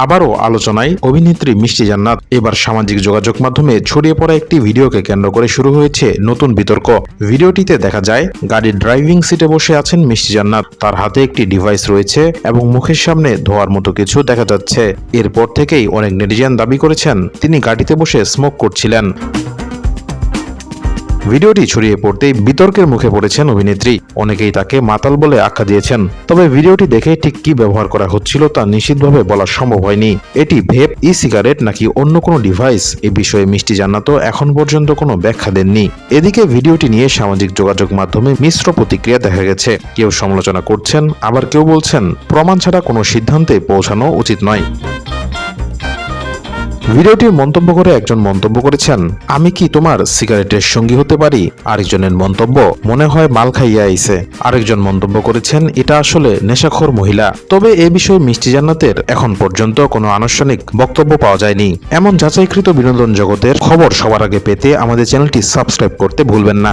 আবারও আলোচনায় অভিনেত্রী মিষ্টি জান্নাত। এবার সামাজিক যোগাযোগ মাধ্যমে ছড়িয়ে পড়া একটি ভিডিওকে কেন্দ্র করে শুরু হয়েছে নতুন বিতর্ক। ভিডিওটিতে দেখা যায় গাড়ির ড্রাইভিং সিটে বসে আছেন মিষ্টি জান্নাত। তার হাতে একটি ডিভাইস রয়েছে এবং মুখের সামনে ধোয়ার মতো কিছু দেখা যাচ্ছে। এরপর থেকেই অনেক নেটিজেন দাবি করেছেন তিনি গাড়িতে বসে স্মোক করছিলেন। ভিডিওটি ছড়িয়ে পড়তেই বিতর্কের মুখে পড়েছেন অভিনেত্রী। অনেকেই তাকে মাতাল বলে আখ্যা দিয়েছেন। তবে ভিডিওটি দেখে ঠিক কি ব্যবহার করা হচ্ছিল তা নিশ্চিতভাবে বলা সম্ভব হয়নি। এটি ভেপ, ই সিগারেট নাকি অন্য কোনো ডিভাইস, এ বিষয়ে মিষ্টি জান্নাতও এখন পর্যন্ত কোনো ব্যাখ্যা দেননি। এদিকে ভিডিওটি নিয়ে সামাজিক যোগাযোগ মাধ্যমে মিশ্র প্রতিক্রিয়া দেখা গেছে। কেউ সমালোচনা করছেন, আবার কেউ বলছেন প্রমাণ ছাড়া কোনো সিদ্ধান্তে পৌঁছানো উচিত নয়। ভিডিওটির মন্তব্য করে একজন মন্তব্য করেছেন, আমি কি তোমার সিগারেটের সঙ্গী হতে পারি? আরেকজনের মন্তব্য, মনে হয় মাল খাইয়া আইছে। আরেকজন মন্তব্য করেছেন, এটা আসলে নেশাখোর মহিলা। তবে এ বিষয়ে মিষ্টি জান্নাতের এখন পর্যন্ত কোনো আনুষ্ঠানিক বক্তব্য পাওয়া যায়নি। এমন যাচাইকৃত বিনোদন জগতের খবর সবার আগে পেতে আমাদের চ্যানেলটি সাবস্ক্রাইব করতে ভুলবেন না।